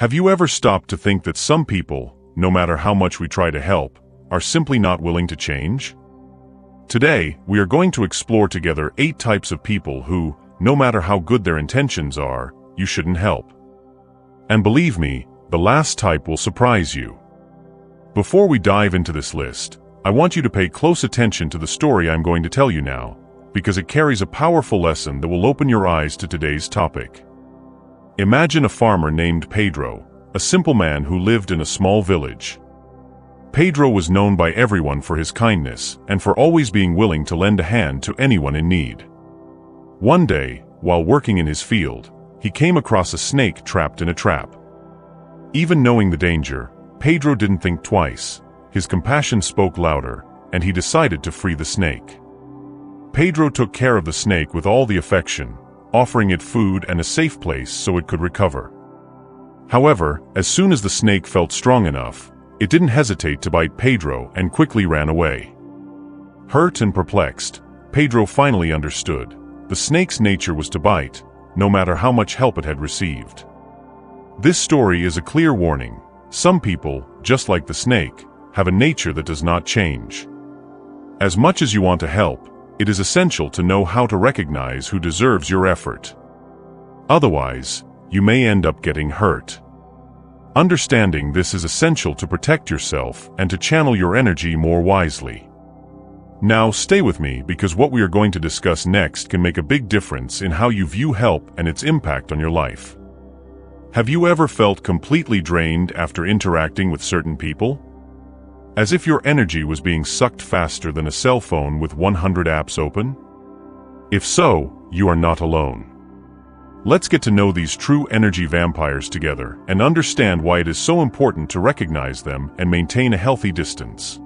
Have you ever stopped to think that some people, no matter how much we try to help, are simply not willing to change? Today, we are going to explore together 8 types of people who, no matter how good their intentions are, you shouldn't help. And believe me, the last type will surprise you. Before we dive into this list, I want you to pay close attention to the story I'm going to tell you now, because it carries a powerful lesson that will open your eyes to today's topic. Imagine a farmer named Pedro, a simple man who lived in a small village. Pedro was known by everyone for his kindness and for always being willing to lend a hand to anyone in need. One day, while working in his field, he came across a snake trapped in a trap. Even knowing the danger, Pedro didn't think twice. His compassion spoke louder, and he decided to free the snake. Pedro took care of the snake with all the affection, offering it food and a safe place so it could recover. However, as soon as the snake felt strong enough, it didn't hesitate to bite Pedro and quickly ran away. Hurt and perplexed, Pedro finally understood. The snake's nature was to bite, no matter how much help it had received. This story is a clear warning. Some people, just like the snake, have a nature that does not change. As much as you want to help, it is essential to know how to recognize who deserves your effort. Otherwise, you may end up getting hurt. Understanding this is essential to protect yourself and to channel your energy more wisely. Now stay with me, because what we are going to discuss next can make a big difference in how you view help and its impact on your life. Have you ever felt completely drained after interacting with certain people? As if your energy was being sucked faster than a cell phone with 100 apps open? If so, you are not alone. Let's get to know these true energy vampires together and understand why it is so important to recognize them and maintain a healthy distance.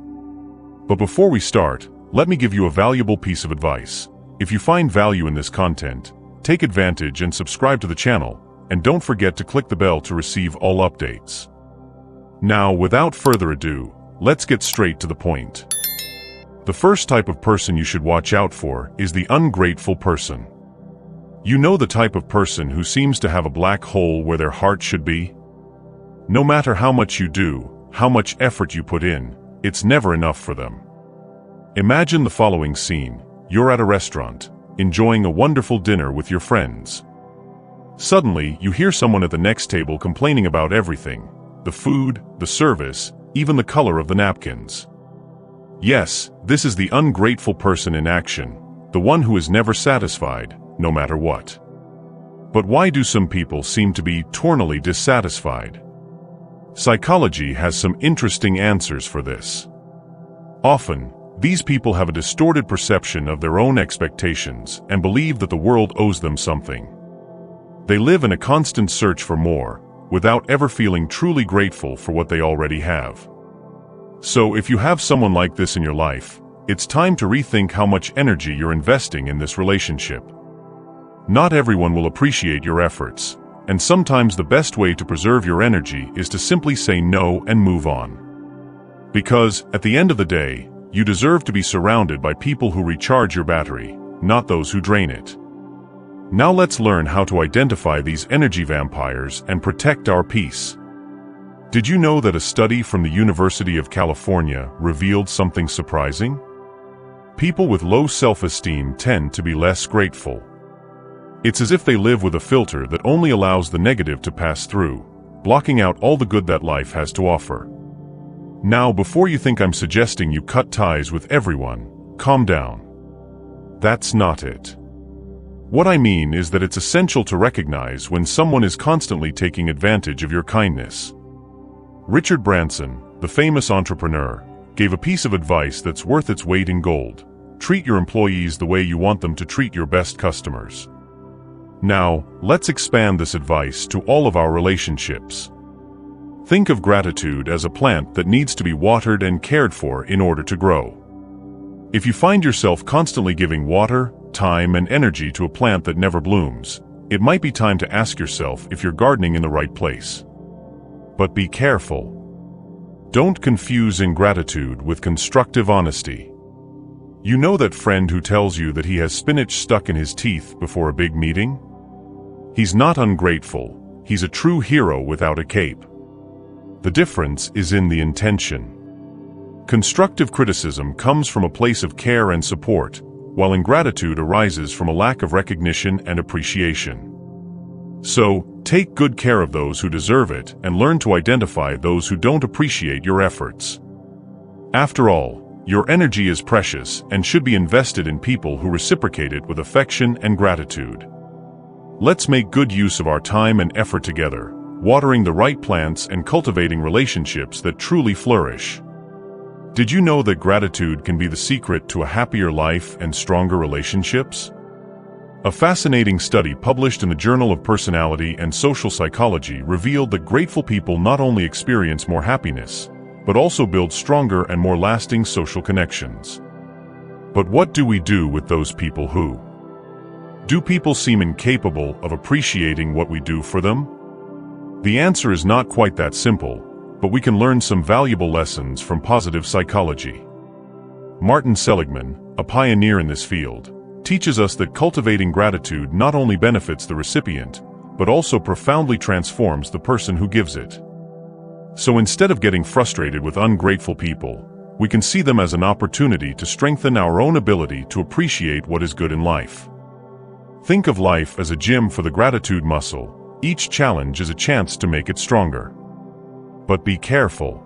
But before we start, let me give you a valuable piece of advice. If you find value in this content, take advantage and subscribe to the channel, and don't forget to click the bell to receive all updates. Now, without further ado, let's get straight to the point. The first type of person you should watch out for is the ungrateful person. You know the type of person who seems to have a black hole where their heart should be? No matter how much you do, how much effort you put in, it's never enough for them. Imagine the following scene. You're at a restaurant, enjoying a wonderful dinner with your friends. Suddenly, you hear someone at the next table complaining about everything: the food, the service, even the color of the napkins. Yes, this is the ungrateful person in action, the one who is never satisfied, no matter what. But why do some people seem to be eternally dissatisfied? Psychology has some interesting answers for this. Often, these people have a distorted perception of their own expectations and believe that the world owes them something. They live in a constant search for more, without ever feeling truly grateful for what they already have. So if you have someone like this in your life, it's time to rethink how much energy you're investing in this relationship. Not everyone will appreciate your efforts, and sometimes the best way to preserve your energy is to simply say no and move on. Because, at the end of the day, you deserve to be surrounded by people who recharge your battery, not those who drain it. Now let's learn how to identify these energy vampires and protect our peace. Did you know that a study from the University of California revealed something surprising? People with low self-esteem tend to be less grateful. It's as if they live with a filter that only allows the negative to pass through, blocking out all the good that life has to offer. Now, before you think I'm suggesting you cut ties with everyone, calm down. That's not it. What I mean is that it's essential to recognize when someone is constantly taking advantage of your kindness. Richard Branson, the famous entrepreneur, gave a piece of advice that's worth its weight in gold. Treat your employees the way you want them to treat your best customers. Now, let's expand this advice to all of our relationships. Think of gratitude as a plant that needs to be watered and cared for in order to grow. If you find yourself constantly giving water, time, and energy to a plant that never blooms, it might be time to ask yourself if you're gardening in the right place. But be careful. Don't confuse ingratitude with constructive honesty. You know that friend who tells you that he has spinach stuck in his teeth before a big meeting? He's not ungrateful, he's a true hero without a cape. The difference is in the intention. Constructive criticism comes from a place of care and support, while ingratitude arises from a lack of recognition and appreciation. So, take good care of those who deserve it and learn to identify those who don't appreciate your efforts. After all, your energy is precious and should be invested in people who reciprocate it with affection and gratitude. Let's make good use of our time and effort together, watering the right plants and cultivating relationships that truly flourish. Did you know that gratitude can be the secret to a happier life and stronger relationships? A fascinating study published in the Journal of Personality and Social Psychology revealed that grateful people not only experience more happiness, but also build stronger and more lasting social connections. But what do we do with those people who? Do people seem incapable of appreciating what we do for them? The answer is not quite that simple, but we can learn some valuable lessons from positive psychology. Martin Seligman, a pioneer in this field, teaches us that cultivating gratitude not only benefits the recipient, but also profoundly transforms the person who gives it. So instead of getting frustrated with ungrateful people, we can see them as an opportunity to strengthen our own ability to appreciate what is good in life. Think of life as a gym for the gratitude muscle. Each challenge is a chance to make it stronger. But be careful.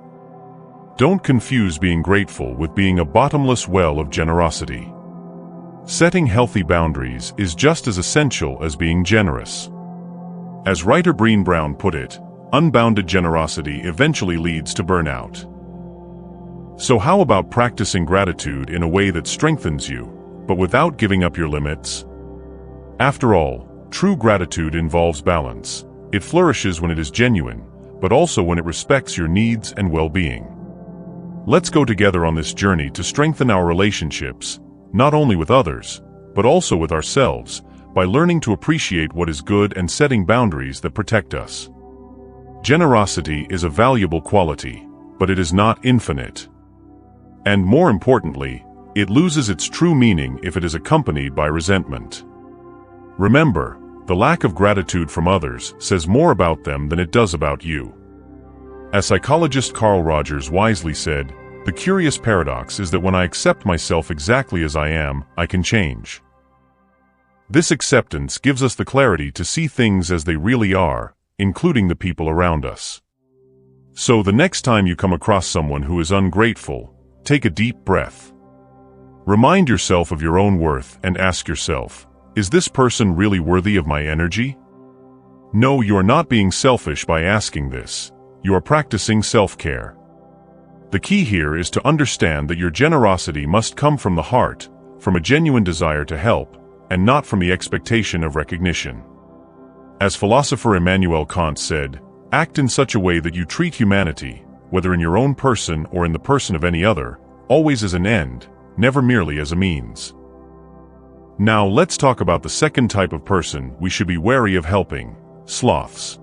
Don't confuse being grateful with being a bottomless well of generosity. Setting healthy boundaries is just as essential as being generous. As writer Brené Brown put it, unbounded generosity eventually leads to burnout. So how about practicing gratitude in a way that strengthens you, but without giving up your limits? After all, true gratitude involves balance. It flourishes when it is genuine, but also when it respects your needs and well-being. Let's go together on this journey to strengthen our relationships, not only with others, but also with ourselves, by learning to appreciate what is good and setting boundaries that protect us. Generosity is a valuable quality, but it is not infinite. And more importantly, it loses its true meaning if it is accompanied by resentment. Remember, the lack of gratitude from others says more about them than it does about you. As psychologist Carl Rogers wisely said, "The curious paradox is that when I accept myself exactly as I am, I can change." This acceptance gives us the clarity to see things as they really are, including the people around us. So the next time you come across someone who is ungrateful, take a deep breath. Remind yourself of your own worth and ask yourself, is this person really worthy of my energy? No, you are not being selfish by asking this. You are practicing self-care. The key here is to understand that your generosity must come from the heart, from a genuine desire to help, and not from the expectation of recognition. As philosopher Immanuel Kant said, act in such a way that you treat humanity, whether in your own person or in the person of any other, always as an end, never merely as a means. Now let's talk about the second type of person we should be wary of helping: sloths.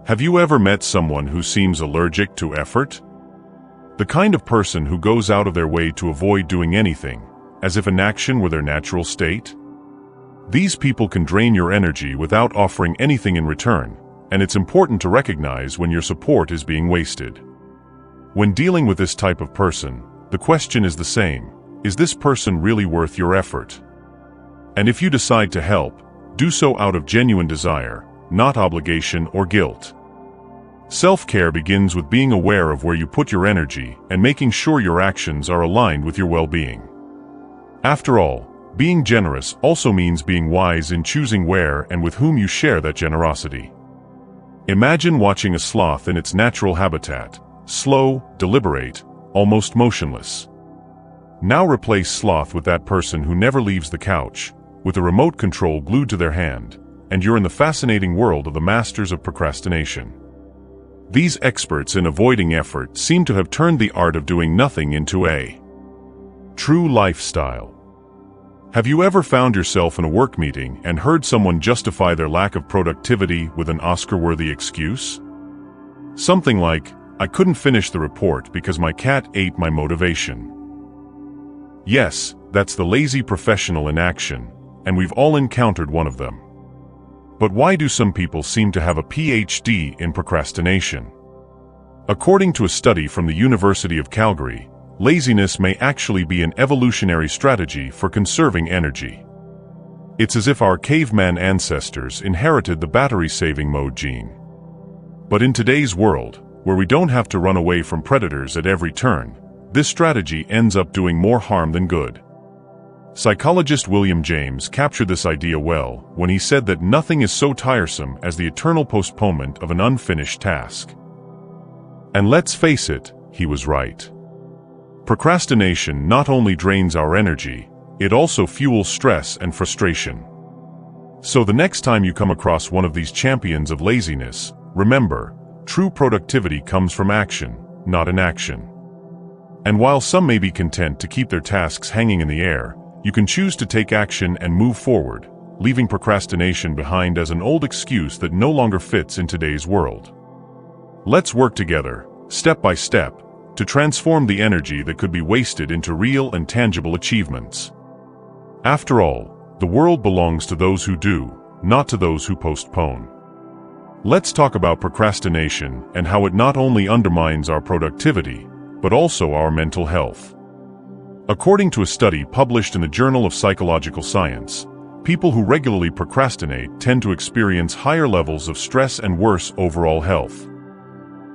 Have you ever met someone who seems allergic to effort? The kind of person who goes out of their way to avoid doing anything, as if inaction were their natural state? These people can drain your energy without offering anything in return, and it's important to recognize when your support is being wasted. When dealing with this type of person, the question is the same: is this person really worth your effort? And if you decide to help, do so out of genuine desire, not obligation or guilt. Self-care begins with being aware of where you put your energy and making sure your actions are aligned with your well-being. After all, being generous also means being wise in choosing where and with whom you share that generosity. Imagine watching a sloth in its natural habitat, slow, deliberate, almost motionless. Now replace sloth with that person who never leaves the couch, with a remote control glued to their hand, and you're in the fascinating world of the masters of procrastination. These experts in avoiding effort seem to have turned the art of doing nothing into a true lifestyle. Have you ever found yourself in a work meeting and heard someone justify their lack of productivity with an Oscar-worthy excuse? Something like, "I couldn't finish the report because my cat ate my motivation." Yes, that's the lazy professional in action, and we've all encountered one of them. But why do some people seem to have a PhD in procrastination? According to a study from the University of Calgary, laziness may actually be an evolutionary strategy for conserving energy. It's as if our caveman ancestors inherited the battery-saving mode gene. But in today's world, where we don't have to run away from predators at every turn, this strategy ends up doing more harm than good. Psychologist William James captured this idea well when he said that nothing is so tiresome as the eternal postponement of an unfinished task. And let's face it, he was right. Procrastination not only drains our energy, it also fuels stress and frustration. So the next time you come across one of these champions of laziness, remember, true productivity comes from action, not inaction. And while some may be content to keep their tasks hanging in the air, you can choose to take action and move forward, leaving procrastination behind as an old excuse that no longer fits in today's world. Let's work together, step by step, to transform the energy that could be wasted into real and tangible achievements. After all, the world belongs to those who do, not to those who postpone. Let's talk about procrastination and how it not only undermines our productivity, but also our mental health. According to a study published in the Journal of Psychological Science, people who regularly procrastinate tend to experience higher levels of stress and worse overall health.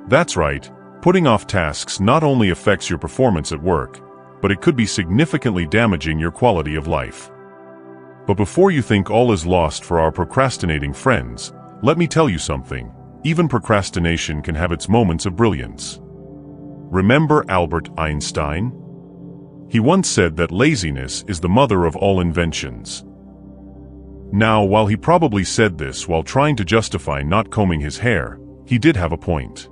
That's right, putting off tasks not only affects your performance at work, but it could be significantly damaging your quality of life. But before you think all is lost for our procrastinating friends, let me tell you something. Even procrastination can have its moments of brilliance. Remember Albert Einstein? He once said that laziness is the mother of all inventions. Now, while he probably said this while trying to justify not combing his hair, he did have a point.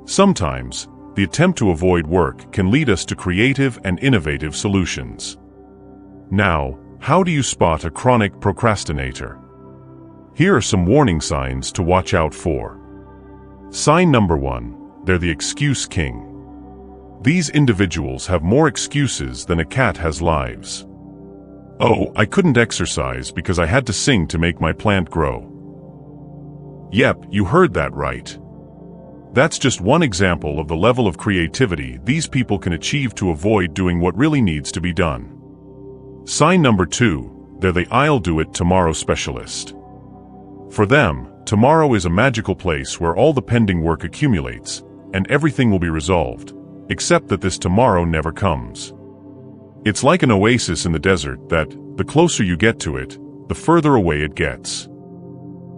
Sometimes, the attempt to avoid work can lead us to creative and innovative solutions. Now, how do you spot a chronic procrastinator? Here are some warning signs to watch out for. Sign number 1, they're the excuse king. These individuals have more excuses than a cat has lives. Oh, I couldn't exercise because I had to sing to make my plant grow. Yep, you heard that right. That's just one example of the level of creativity these people can achieve to avoid doing what really needs to be done. Sign number 2, they're the I'll do it tomorrow specialist. For them, tomorrow is a magical place where all the pending work accumulates, and everything will be resolved, except that this tomorrow never comes. It's like an oasis in the desert that, the closer you get to it, the further away it gets.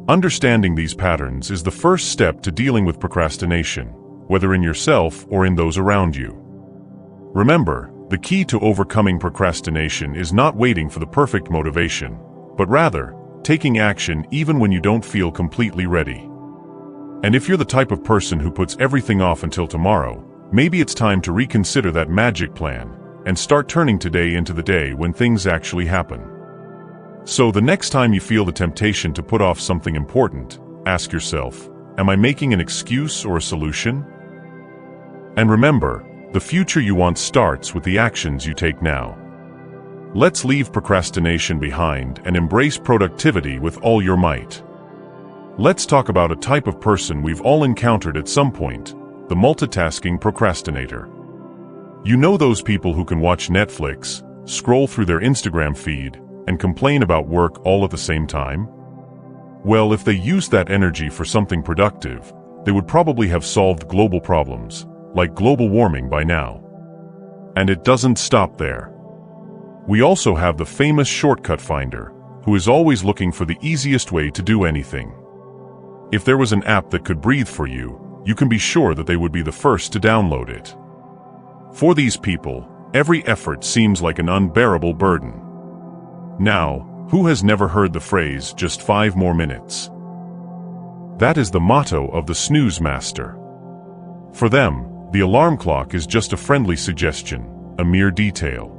Understanding these patterns is the first step to dealing with procrastination, whether in yourself or in those around you. Remember, the key to overcoming procrastination is not waiting for the perfect motivation, but rather, taking action even when you don't feel completely ready. And if you're the type of person who puts everything off until tomorrow, maybe it's time to reconsider that magic plan and start turning today into the day when things actually happen. So the next time you feel the temptation to put off something important, ask yourself, am I making an excuse or a solution? And remember, the future you want starts with the actions you take now. Let's leave procrastination behind and embrace productivity with all your might. Let's talk about a type of person we've all encountered at some point, the multitasking procrastinator. You know those people who can watch Netflix, scroll through their Instagram feed, and complain about work all at the same time? Well, if they used that energy for something productive, they would probably have solved global problems, like global warming by now. And it doesn't stop there. We also have the famous shortcut finder, who is always looking for the easiest way to do anything. If there was an app that could breathe for you, you can be sure that they would be the first to download it. For these people, every effort seems like an unbearable burden. Now, who has never heard the phrase, just 5 more minutes? That is the motto of the snooze master. For them, the alarm clock is just a friendly suggestion, a mere detail.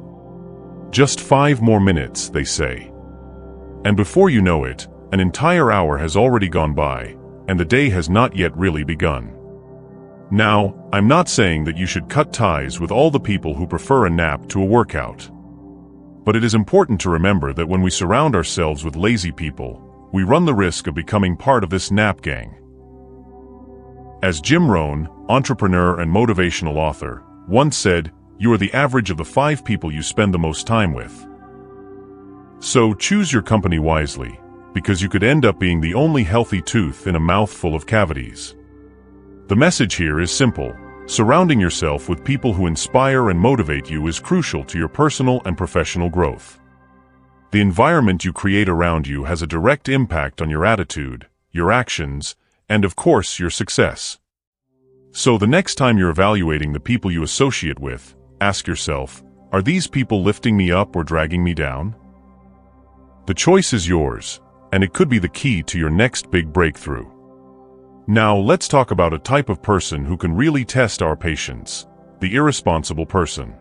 Just 5 more minutes, they say. And before you know it, an entire hour has already gone by, and the day has not yet really begun. Now, I'm not saying that you should cut ties with all the people who prefer a nap to a workout. But it is important to remember that when we surround ourselves with lazy people, we run the risk of becoming part of this nap gang. As Jim Rohn, entrepreneur and motivational author, once said, "You are the average of the 5 people you spend the most time with." So choose your company wisely, because you could end up being the only healthy tooth in a mouth full of cavities. The message here is simple. Surrounding yourself with people who inspire and motivate you is crucial to your personal and professional growth. The environment you create around you has a direct impact on your attitude, your actions, and of course your success. So the next time you're evaluating the people you associate with, ask yourself, are these people lifting me up or dragging me down? The choice is yours, and it could be the key to your next big breakthrough. Now let's talk about a type of person who can really test our patience: the irresponsible person.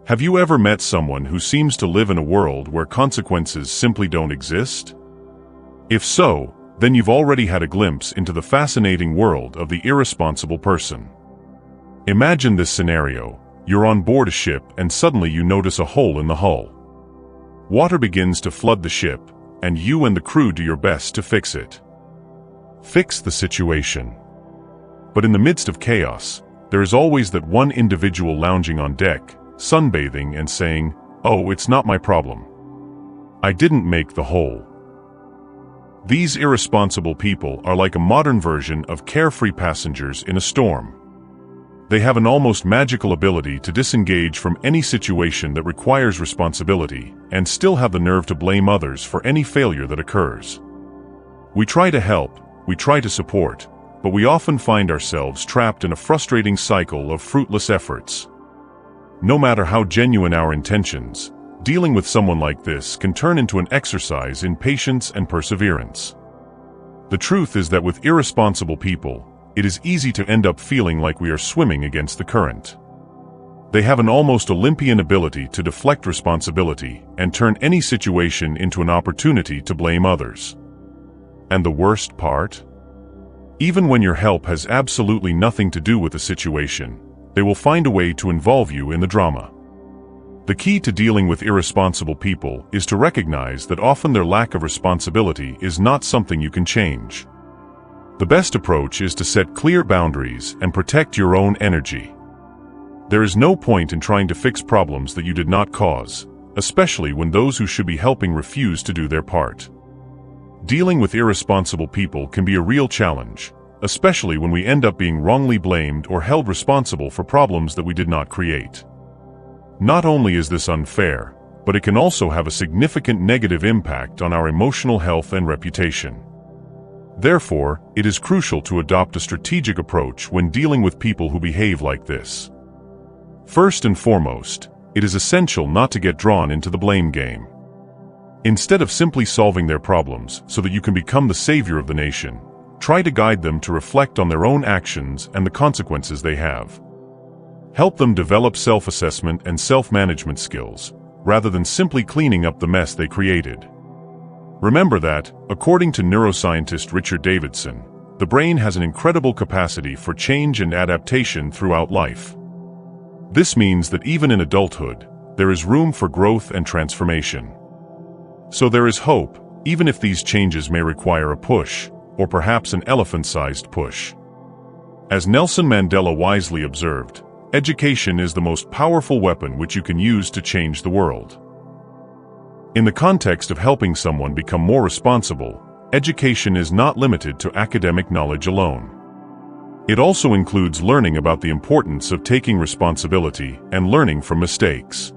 Have you ever met someone who seems to live in a world where consequences simply don't exist? If so, then you've already had a glimpse into the fascinating world of the irresponsible person. Imagine this scenario. You're on board a ship and suddenly you notice a hole in the hull. Water begins to flood the ship, and you and the crew do your best to fix it. Fix the situation. But in the midst of chaos, there is always that one individual lounging on deck, sunbathing and saying, "Oh, it's not my problem. I didn't make the hole." These irresponsible people are like a modern version of carefree passengers in a storm. They have an almost magical ability to disengage from any situation that requires responsibility and still have the nerve to blame others for any failure that occurs. We try to help, we try to support, but we often find ourselves trapped in a frustrating cycle of fruitless efforts. No matter how genuine our intentions, dealing with someone like this can turn into an exercise in patience and perseverance. The truth is that with irresponsible people, it is easy to end up feeling like we are swimming against the current. They have an almost Olympian ability to deflect responsibility and turn any situation into an opportunity to blame others. And the worst part? Even when your help has absolutely nothing to do with the situation, they will find a way to involve you in the drama. The key to dealing with irresponsible people is to recognize that often their lack of responsibility is not something you can change. The best approach is to set clear boundaries and protect your own energy. There is no point in trying to fix problems that you did not cause, especially when those who should be helping refuse to do their part. Dealing with irresponsible people can be a real challenge, especially when we end up being wrongly blamed or held responsible for problems that we did not create. Not only is this unfair, but it can also have a significant negative impact on our emotional health and reputation. Therefore, it is crucial to adopt a strategic approach when dealing with people who behave like this. First and foremost, it is essential not to get drawn into the blame game. Instead of simply solving their problems so that you can become the savior of the nation, try to guide them to reflect on their own actions and the consequences they have. Help them develop self-assessment and self-management skills, rather than simply cleaning up the mess they created. Remember that, according to neuroscientist Richard Davidson, the brain has an incredible capacity for change and adaptation throughout life. This means that even in adulthood, there is room for growth and transformation. So there is hope, even if these changes may require a push, or perhaps an elephant-sized push. As Nelson Mandela wisely observed, education is the most powerful weapon which you can use to change the world. In the context of helping someone become more responsible, education is not limited to academic knowledge alone. It also includes learning about the importance of taking responsibility and learning from mistakes.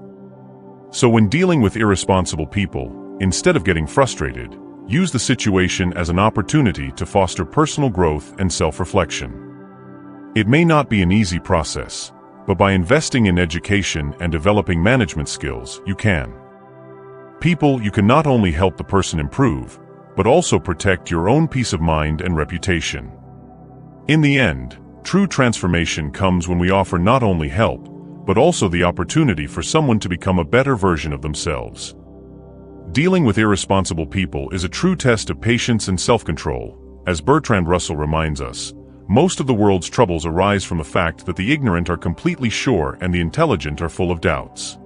So when dealing with irresponsible people, instead of getting frustrated, use the situation as an opportunity to foster personal growth and self-reflection. It may not be an easy process, but by investing in education and developing management skills, you can. You can not only help the person improve, but also protect your own peace of mind and reputation. In the end, true transformation comes when we offer not only help, but also the opportunity for someone to become a better version of themselves. Dealing with irresponsible people is a true test of patience and self-control. As Bertrand Russell reminds us, most of the world's troubles arise from the fact that the ignorant are completely sure and the intelligent are full of doubts.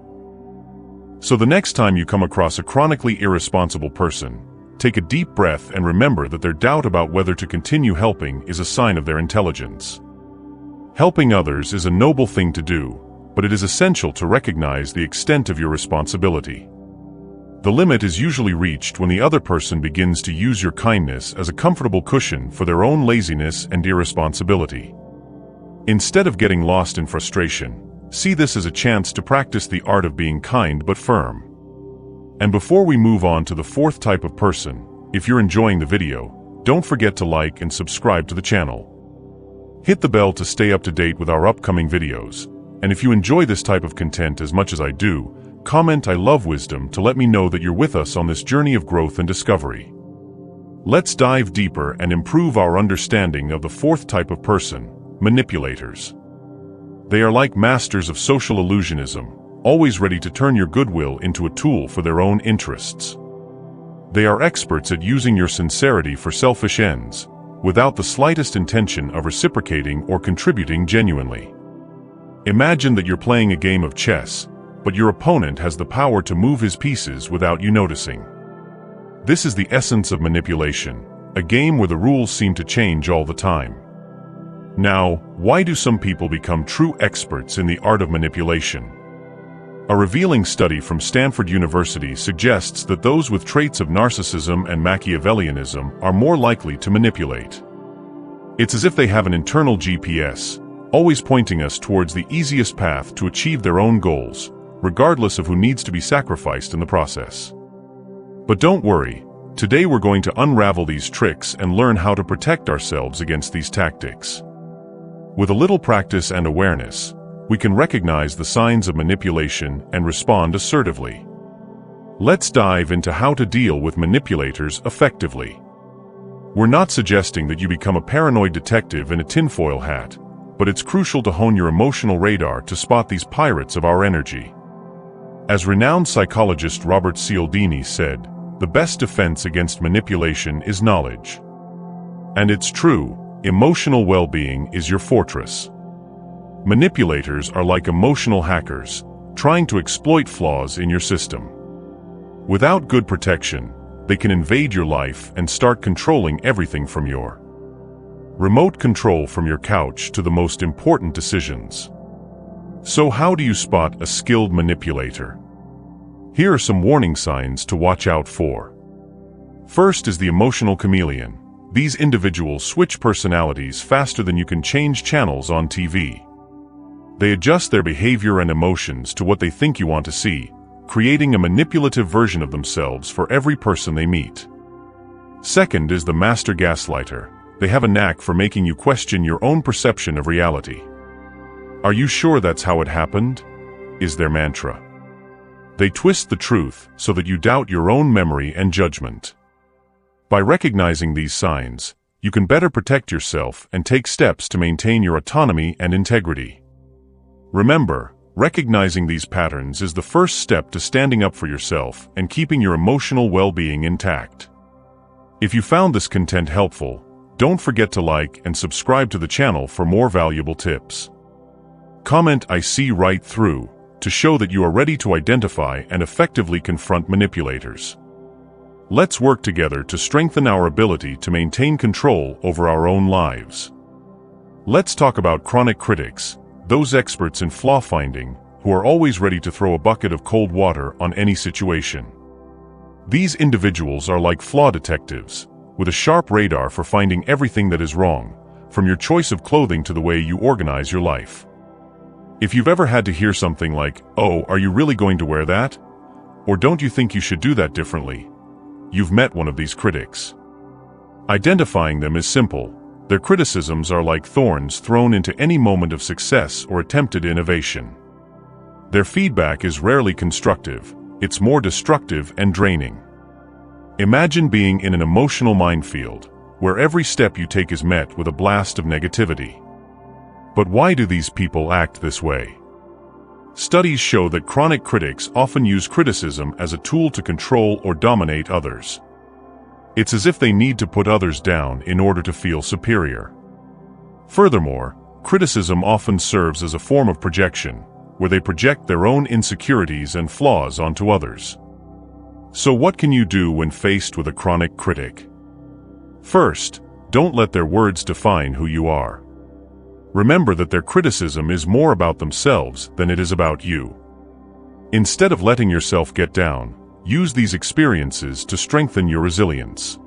So the next time you come across a chronically irresponsible person, take a deep breath and remember that their doubt about whether to continue helping is a sign of their intelligence. Helping others is a noble thing to do, but it is essential to recognize the extent of your responsibility. The limit is usually reached when the other person begins to use your kindness as a comfortable cushion for their own laziness and irresponsibility. Instead of getting lost in frustration, see this as a chance to practice the art of being kind but firm. And before we move on to the fourth type of person, if you're enjoying the video, don't forget to like and subscribe to the channel. Hit the bell to stay up to date with our upcoming videos, and if you enjoy this type of content as much as I do, comment "I love wisdom" to let me know that you're with us on this journey of growth and discovery. Let's dive deeper and improve our understanding of the fourth type of person, manipulators. They are like masters of social illusionism, always ready to turn your goodwill into a tool for their own interests. They are experts at using your sincerity for selfish ends, without the slightest intention of reciprocating or contributing genuinely. Imagine that you're playing a game of chess, but your opponent has the power to move his pieces without you noticing. This is the essence of manipulation, a game where the rules seem to change all the time. Now, why do some people become true experts in the art of manipulation? A revealing study from Stanford University suggests that those with traits of narcissism and Machiavellianism are more likely to manipulate. It's as if they have an internal GPS, always pointing us towards the easiest path to achieve their own goals, regardless of who needs to be sacrificed in the process. But don't worry, today we're going to unravel these tricks and learn how to protect ourselves against these tactics. With a little practice and awareness, we can recognize the signs of manipulation and respond assertively. Let's dive into how to deal with manipulators effectively. We're not suggesting that you become a paranoid detective in a tinfoil hat, but it's crucial to hone your emotional radar to spot these pirates of our energy. As renowned psychologist Robert Cialdini said, "The best defense against manipulation is knowledge." And it's true, emotional well-being is your fortress. Manipulators are like emotional hackers, trying to exploit flaws in your system. Without good protection, they can invade your life and start controlling everything from your remote control from your couch to the most important decisions. So how do you spot a skilled manipulator? Here are some warning signs to watch out for. First is the emotional chameleon. These individuals switch personalities faster than you can change channels on TV. They adjust their behavior and emotions to what they think you want to see, creating a manipulative version of themselves for every person they meet. Second is the master gaslighter. They have a knack for making you question your own perception of reality. "Are you sure that's how it happened?" is their mantra. They twist the truth so that you doubt your own memory and judgment. By recognizing these signs, you can better protect yourself and take steps to maintain your autonomy and integrity. Remember, recognizing these patterns is the first step to standing up for yourself and keeping your emotional well-being intact. If you found this content helpful, don't forget to like and subscribe to the channel for more valuable tips. Comment "I see right through" to show that you are ready to identify and effectively confront manipulators. Let's work together to strengthen our ability to maintain control over our own lives. Let's talk about chronic critics, those experts in flaw finding, who are always ready to throw a bucket of cold water on any situation. These individuals are like flaw detectives, with a sharp radar for finding everything that is wrong, from your choice of clothing to the way you organize your life. If you've ever had to hear something like, "Oh, are you really going to wear that?" or "Don't you think you should do that differently?" you've met one of these critics. Identifying them is simple. Their criticisms are like thorns thrown into any moment of success or attempted innovation. Their feedback is rarely constructive, it's more destructive and draining. Imagine being in an emotional minefield, where every step you take is met with a blast of negativity. But why do these people act this way? Studies show that chronic critics often use criticism as a tool to control or dominate others. It's as if they need to put others down in order to feel superior. Furthermore, criticism often serves as a form of projection, where they project their own insecurities and flaws onto others. So what can you do when faced with a chronic critic? First, don't let their words define who you are. Remember that their criticism is more about themselves than it is about you. Instead of letting yourself get down, use these experiences to strengthen your resilience.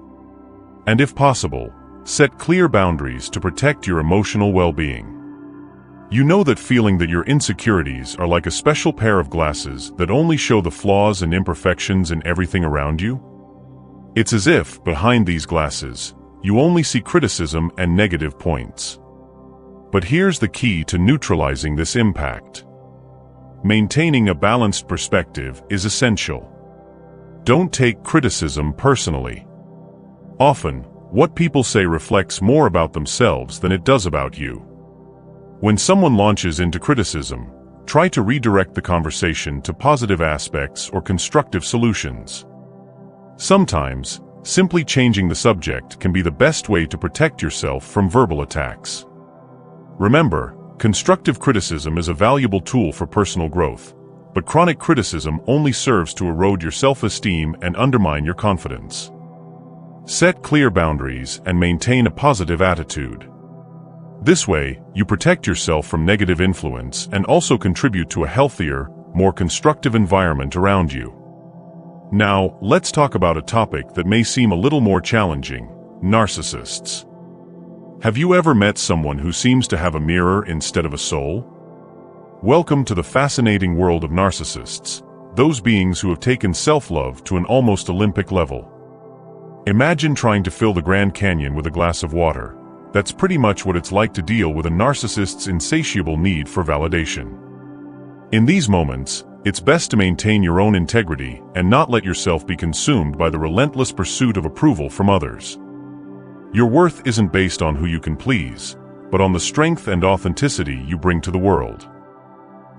And if possible, set clear boundaries to protect your emotional well-being. You know that feeling that your insecurities are like a special pair of glasses that only show the flaws and imperfections in everything around you? It's as if, behind these glasses, you only see criticism and negative points. But here's the key to neutralizing this impact. Maintaining a balanced perspective is essential. Don't take criticism personally. Often, what people say reflects more about themselves than it does about you. When someone launches into criticism, try to redirect the conversation to positive aspects or constructive solutions. Sometimes, simply changing the subject can be the best way to protect yourself from verbal attacks. Remember, constructive criticism is a valuable tool for personal growth, but chronic criticism only serves to erode your self-esteem and undermine your confidence. Set clear boundaries and maintain a positive attitude. This way, you protect yourself from negative influence and also contribute to a healthier, more constructive environment around you. Now, let's talk about a topic that may seem a little more challenging: narcissists. Have you ever met someone who seems to have a mirror instead of a soul? Welcome to the fascinating world of narcissists, those beings who have taken self-love to an almost Olympic level. Imagine trying to fill the Grand Canyon with a glass of water. That's pretty much what it's like to deal with a narcissist's insatiable need for validation. In these moments, it's best to maintain your own integrity and not let yourself be consumed by the relentless pursuit of approval from others. Your worth isn't based on who you can please, but on the strength and authenticity you bring to the world.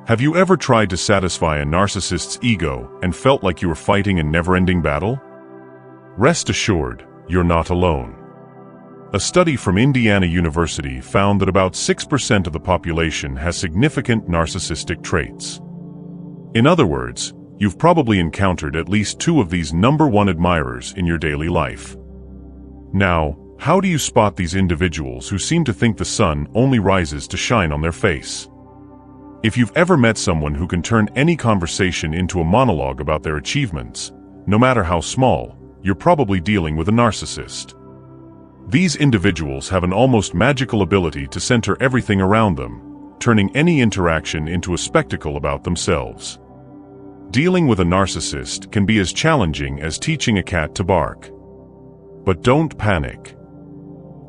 Have you ever tried to satisfy a narcissist's ego and felt like you were fighting a never-ending battle? Rest assured, you're not alone. A study from Indiana University found that about 6% of the population has significant narcissistic traits. In other words, you've probably encountered at least two of these #1 admirers in your daily life. Now, how do you spot these individuals who seem to think the sun only rises to shine on their face? If you've ever met someone who can turn any conversation into a monologue about their achievements, no matter how small, you're probably dealing with a narcissist. These individuals have an almost magical ability to center everything around them, turning any interaction into a spectacle about themselves. Dealing with a narcissist can be as challenging as teaching a cat to bark. But don't panic.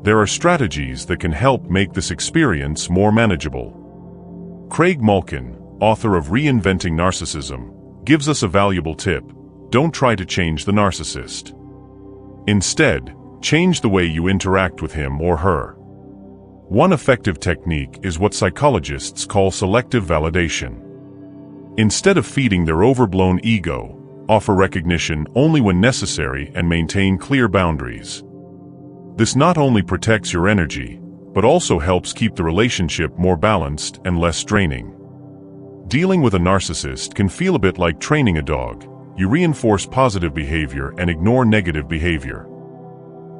There are strategies that can help make this experience more manageable. Craig Malkin, author of Reinventing Narcissism, gives us a valuable tip: don't try to change the narcissist. Instead, change the way you interact with him or her. One effective technique is what psychologists call selective validation. Instead of feeding their overblown ego, offer recognition only when necessary and maintain clear boundaries. This not only protects your energy, but also helps keep the relationship more balanced and less draining. Dealing with a narcissist can feel a bit like training a dog. You reinforce positive behavior and ignore negative behavior.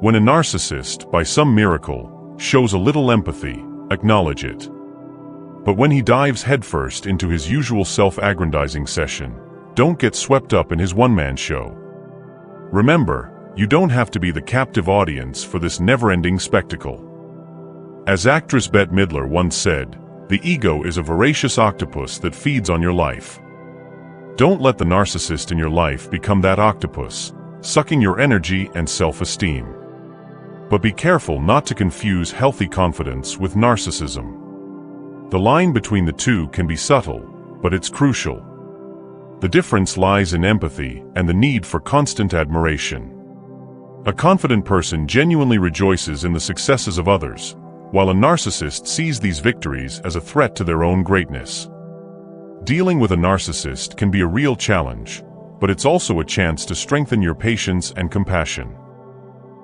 When a narcissist, by some miracle, shows a little empathy, acknowledge it. But when he dives headfirst into his usual self-aggrandizing session, don't get swept up in his one-man show. Remember, you don't have to be the captive audience for this never-ending spectacle. As actress Bette Midler once said, the ego is a voracious octopus that feeds on your life. Don't let the narcissist in your life become that octopus, sucking your energy and self-esteem. But be careful not to confuse healthy confidence with narcissism. The line between the two can be subtle, but it's crucial. The difference lies in empathy and the need for constant admiration. A confident person genuinely rejoices in the successes of others, while a narcissist sees these victories as a threat to their own greatness. Dealing with a narcissist can be a real challenge, but it's also a chance to strengthen your patience and compassion.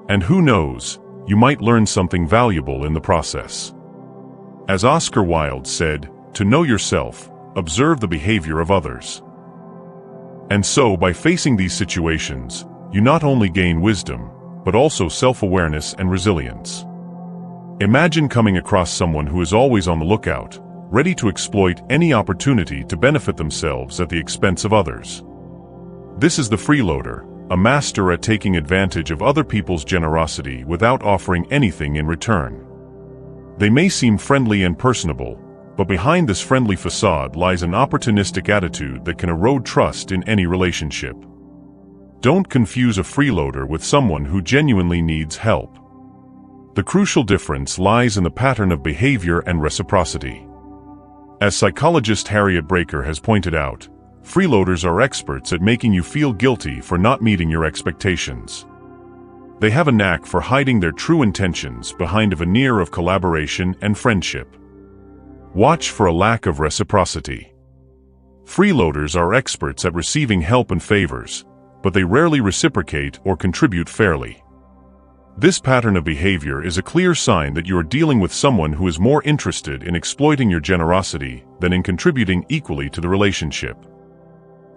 And who knows, you might learn something valuable in the process. As Oscar Wilde said, to know yourself, observe the behavior of others. And so, by facing these situations, you not only gain wisdom, but also self-awareness and resilience. Imagine coming across someone who is always on the lookout, ready to exploit any opportunity to benefit themselves at the expense of others. This is the freeloader, a master at taking advantage of other people's generosity without offering anything in return. They may seem friendly and personable, but behind this friendly facade lies an opportunistic attitude that can erode trust in any relationship. Don't confuse a freeloader with someone who genuinely needs help. The crucial difference lies in the pattern of behavior and reciprocity. As psychologist Harriet Breaker has pointed out, freeloaders are experts at making you feel guilty for not meeting your expectations. They have a knack for hiding their true intentions behind a veneer of collaboration and friendship. Watch for a lack of reciprocity. Freeloaders are experts at receiving help and favors, but they rarely reciprocate or contribute fairly. This pattern of behavior is a clear sign that you are dealing with someone who is more interested in exploiting your generosity than in contributing equally to the relationship.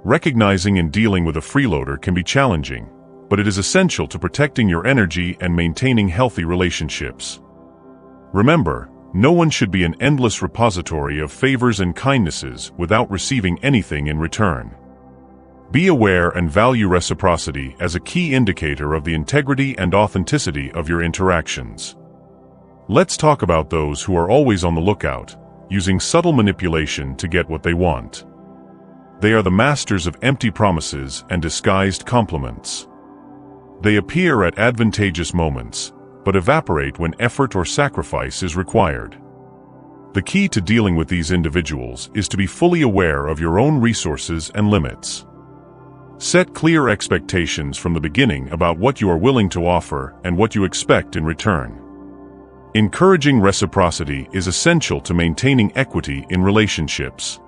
Recognizing and dealing with a freeloader can be challenging, but it is essential to protecting your energy and maintaining healthy relationships. Remember, no one should be an endless repository of favors and kindnesses without receiving anything in return. Be aware and value reciprocity as a key indicator of the integrity and authenticity of your interactions. Let's talk about those who are always on the lookout, using subtle manipulation to get what they want. They are the masters of empty promises and disguised compliments. They appear at advantageous moments, but evaporate when effort or sacrifice is required. The key to dealing with these individuals is to be fully aware of your own resources and limits. Set clear expectations from the beginning about what you are willing to offer and what you expect in return. Encouraging reciprocity is essential to maintaining equity in relationships.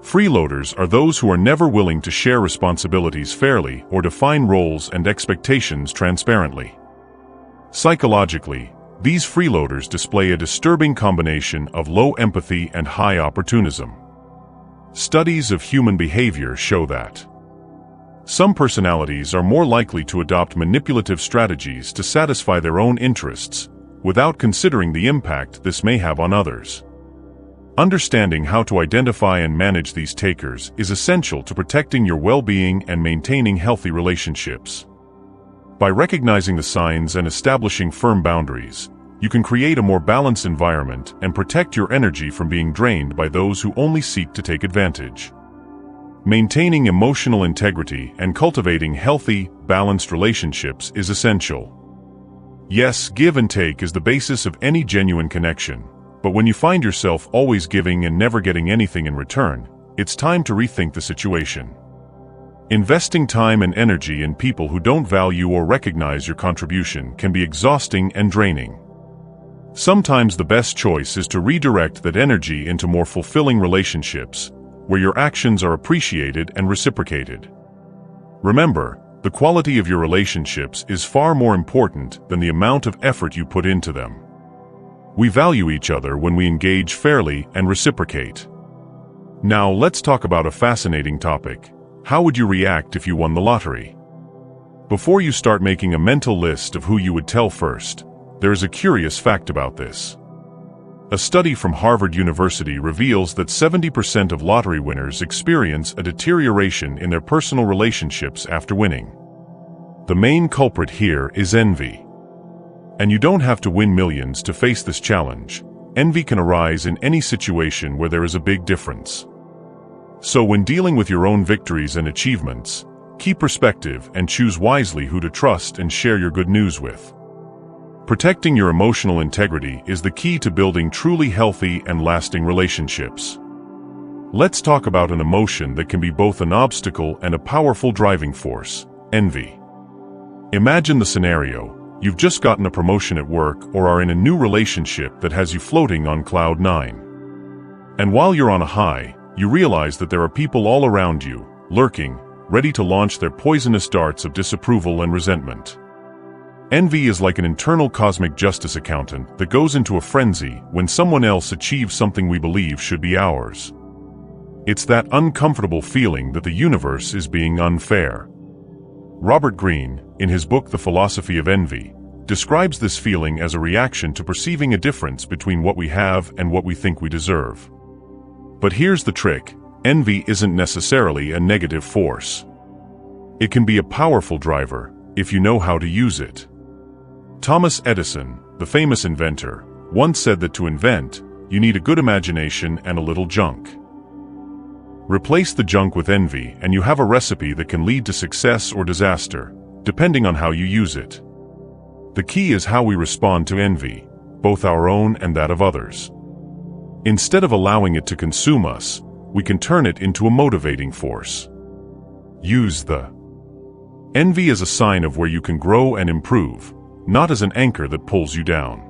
Freeloaders are those who are never willing to share responsibilities fairly or define roles and expectations transparently. Psychologically, these freeloaders display a disturbing combination of low empathy and high opportunism. Studies of human behavior show that some personalities are more likely to adopt manipulative strategies to satisfy their own interests, without considering the impact this may have on others. Understanding how to identify and manage these takers is essential to protecting your well-being and maintaining healthy relationships. By recognizing the signs and establishing firm boundaries, you can create a more balanced environment and protect your energy from being drained by those who only seek to take advantage. Maintaining emotional integrity and cultivating healthy, balanced relationships is essential. Yes, give and take is the basis of any genuine connection, but when you find yourself always giving and never getting anything in return, it's time to rethink the situation. Investing time and energy in people who don't value or recognize your contribution can be exhausting and draining. Sometimes the best choice is to redirect that energy into more fulfilling relationships, where your actions are appreciated and reciprocated. Remember, the quality of your relationships is far more important than the amount of effort you put into them. We value each other when we engage fairly and reciprocate. Now let's talk about a fascinating topic. How would you react if you won the lottery? Before you start making a mental list of who you would tell first, there is a curious fact about this. A study from Harvard University reveals that 70% of lottery winners experience a deterioration in their personal relationships after winning. The main culprit here is envy. And you don't have to win millions to face this challenge. Envy can arise in any situation where there is a big difference. So when dealing with your own victories and achievements, keep perspective and choose wisely who to trust and share your good news with. Protecting your emotional integrity is the key to building truly healthy and lasting relationships. Let's talk about an emotion that can be both an obstacle and a powerful driving force: envy. Imagine the scenario. You've just gotten a promotion at work or are in a new relationship that has you floating on cloud 9. And while you're on a high, you realize that there are people all around you, lurking, ready to launch their poisonous darts of disapproval and resentment. Envy is like an internal cosmic justice accountant that goes into a frenzy when someone else achieves something we believe should be ours. It's that uncomfortable feeling that the universe is being unfair. Robert Greene, in his book The Philosophy of Envy, describes this feeling as a reaction to perceiving a difference between what we have and what we think we deserve. But here's the trick: envy isn't necessarily a negative force. It can be a powerful driver, if you know how to use it. Thomas Edison, the famous inventor, once said that to invent, you need a good imagination and a little junk. Replace the junk with envy and you have a recipe that can lead to success or disaster, depending on how you use it. The key is how we respond to envy, both our own and that of others. Instead of allowing it to consume us, we can turn it into a motivating force. Use the envy as a sign of where you can grow and improve, not as an anchor that pulls you down.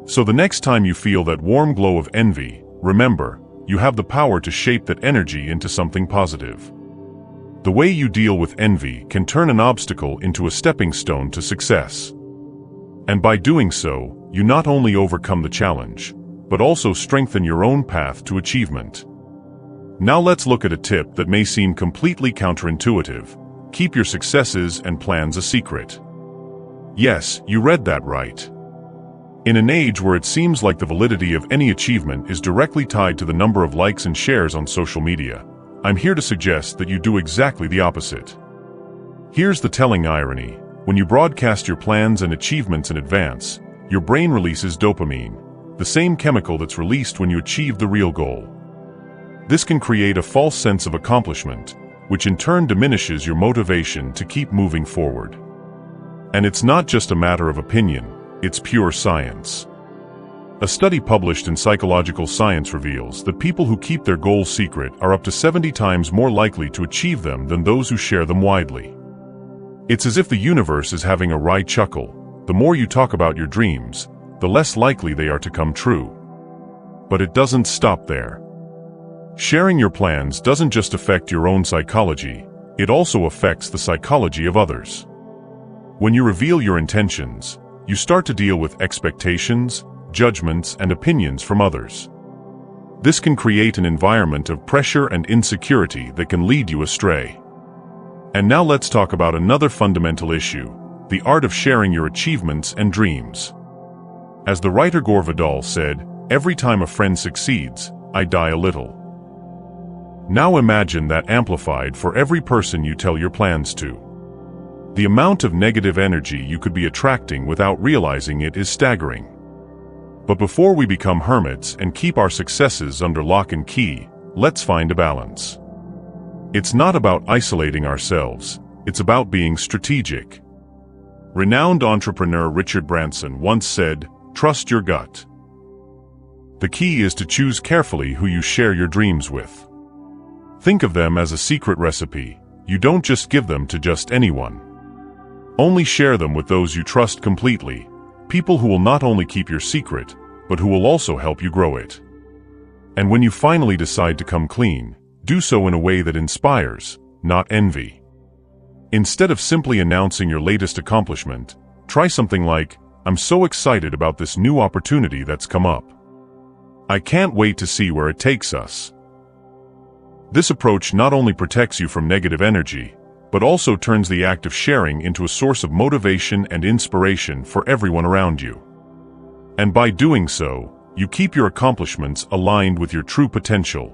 So the next time you feel that warm glow of envy, remember, you have the power to shape that energy into something positive. The way you deal with envy can turn an obstacle into a stepping stone to success. And by doing so, you not only overcome the challenge, but also strengthen your own path to achievement. Now let's look at a tip that may seem completely counterintuitive: keep your successes and plans a secret. Yes, you read that right. In an age where it seems like the validity of any achievement is directly tied to the number of likes and shares on social media, I'm here to suggest that you do exactly the opposite. Here's the telling irony: when you broadcast your plans and achievements in advance, your brain releases dopamine, the same chemical that's released when you achieve the real goal. This can create a false sense of accomplishment, which in turn diminishes your motivation to keep moving forward. And it's not just a matter of opinion, it's pure science. A study published in Psychological Science reveals that people who keep their goals secret are up to 70 times more likely to achieve them than those who share them widely. It's as if the universe is having a wry chuckle: the more you talk about your dreams, the less likely they are to come true. But it doesn't stop there. Sharing your plans doesn't just affect your own psychology, it also affects the psychology of others. When you reveal your intentions, you start to deal with expectations, judgments, and opinions from others. This can create an environment of pressure and insecurity that can lead you astray. And now let's talk about another fundamental issue: the art of sharing your achievements and dreams. As the writer Gore Vidal said, "Every time a friend succeeds, I die a little." Now imagine that amplified for every person you tell your plans to. The amount of negative energy you could be attracting without realizing it is staggering. But before we become hermits and keep our successes under lock and key, let's find a balance. It's not about isolating ourselves, it's about being strategic. Renowned entrepreneur Richard Branson once said, "Trust your gut." The key is to choose carefully who you share your dreams with. Think of them as a secret recipe. You don't just give them to just anyone. Only share them with those you trust completely, people who will not only keep your secret, but who will also help you grow it. And when you finally decide to come clean, do so in a way that inspires, not envy. Instead of simply announcing your latest accomplishment, try something like, "I'm so excited about this new opportunity that's come up. I can't wait to see where it takes us." This approach not only protects you from negative energy, but also turns the act of sharing into a source of motivation and inspiration for everyone around you. And by doing so, you keep your accomplishments aligned with your true potential.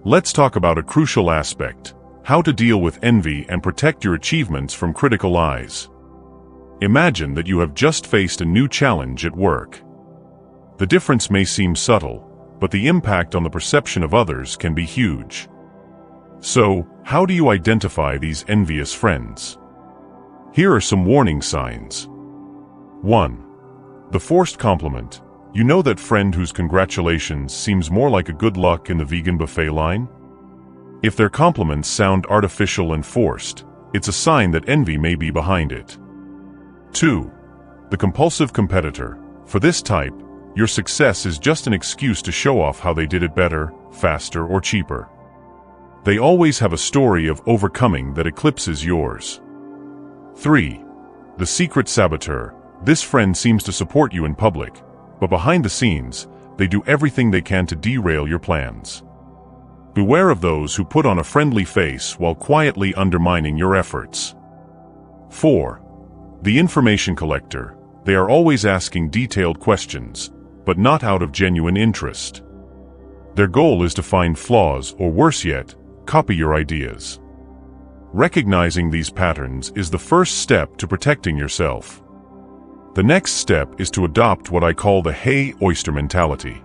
Let's talk about a crucial aspect: how to deal with envy and protect your achievements from critical eyes. Imagine that you have just faced a new challenge at work. The difference may seem subtle, but the impact on the perception of others can be huge. So, how do you identify these envious friends? Here are some warning signs. 1. The forced compliment. You know that friend whose congratulations seems more like a good luck in the vegan buffet line? If their compliments sound artificial and forced, it's a sign that envy may be behind it. 2. The compulsive competitor. For this type, your success is just an excuse to show off how they did it better, faster, or cheaper. They always have a story of overcoming that eclipses yours. 3. The secret saboteur. This friend seems to support you in public, but behind the scenes, they do everything they can to derail your plans. Beware of those who put on a friendly face while quietly undermining your efforts. 4. The information collector. They are always asking detailed questions, but not out of genuine interest. Their goal is to find flaws, or worse yet, copy your ideas. Recognizing these patterns is the first step to protecting yourself. The next step is to adopt what I call the hey oyster mentality.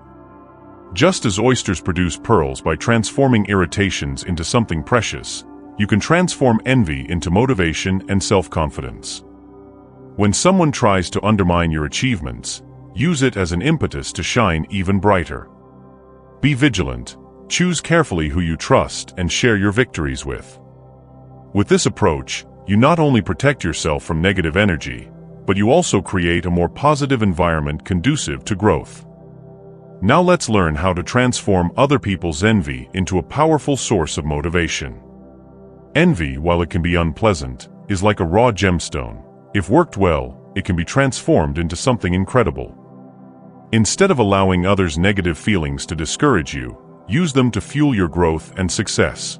Just as oysters produce pearls by transforming irritations into something precious, you can transform envy into motivation and self-confidence. When someone tries to undermine your achievements, use it as an impetus to shine even brighter. Be vigilant, choose carefully who you trust and share your victories with. With this approach, you not only protect yourself from negative energy, but you also create a more positive environment conducive to growth. Now let's learn how to transform other people's envy into a powerful source of motivation. Envy, while it can be unpleasant, is like a raw gemstone. If worked well, it can be transformed into something incredible. Instead of allowing others' negative feelings to discourage you, use them to fuel your growth and success.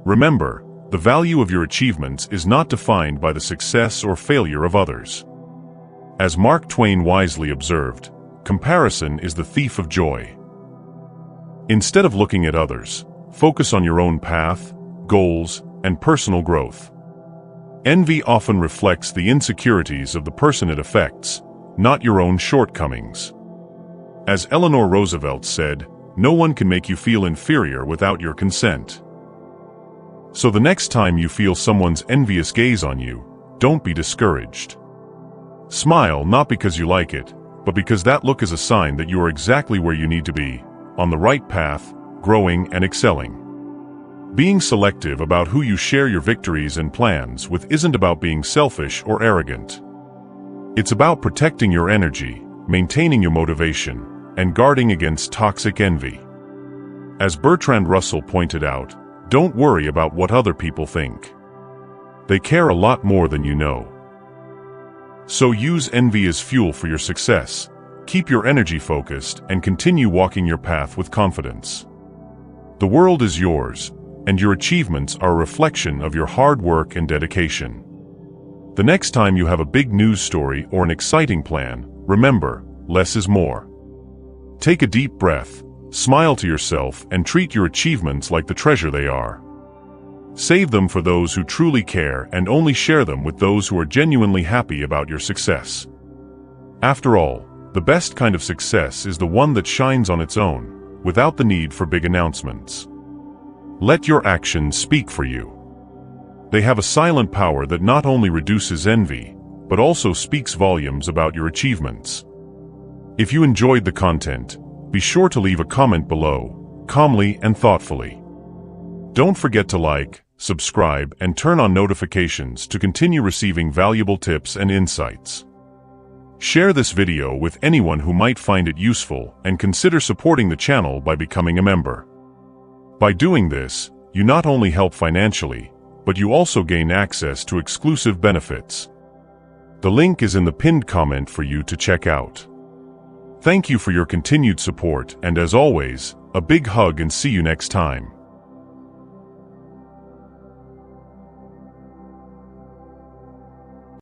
Remember, the value of your achievements is not defined by the success or failure of others. As Mark Twain wisely observed, comparison is the thief of joy. Instead of looking at others, focus on your own path, goals, and personal growth. Envy often reflects the insecurities of the person it affects, not your own shortcomings. As Eleanor Roosevelt said, no one can make you feel inferior without your consent. So the next time you feel someone's envious gaze on you, don't be discouraged. Smile not because you like it, but because that look is a sign that you are exactly where you need to be, on the right path, growing and excelling. Being selective about who you share your victories and plans with isn't about being selfish or arrogant. It's about protecting your energy, maintaining your motivation, and guarding against toxic envy. As Bertrand Russell pointed out, don't worry about what other people think. They care a lot more than you know. So use envy as fuel for your success, keep your energy focused, and continue walking your path with confidence. The world is yours, and your achievements are a reflection of your hard work and dedication. The next time you have a big news story or an exciting plan, remember, less is more. Take a deep breath, smile to yourself, and treat your achievements like the treasure they are. Save them for those who truly care and only share them with those who are genuinely happy about your success. After all, the best kind of success is the one that shines on its own, without the need for big announcements. Let your actions speak for you. They have a silent power that not only reduces envy, but also speaks volumes about your achievements. If you enjoyed the content, be sure to leave a comment below, calmly and thoughtfully. Don't forget to like, subscribe, and turn on notifications to continue receiving valuable tips and insights. Share this video with anyone who might find it useful, and consider supporting the channel by becoming a member. By doing this, you not only help financially, but you also gain access to exclusive benefits. The link is in the pinned comment for you to check out. Thank you for your continued support, and as always, a big hug and see you next time.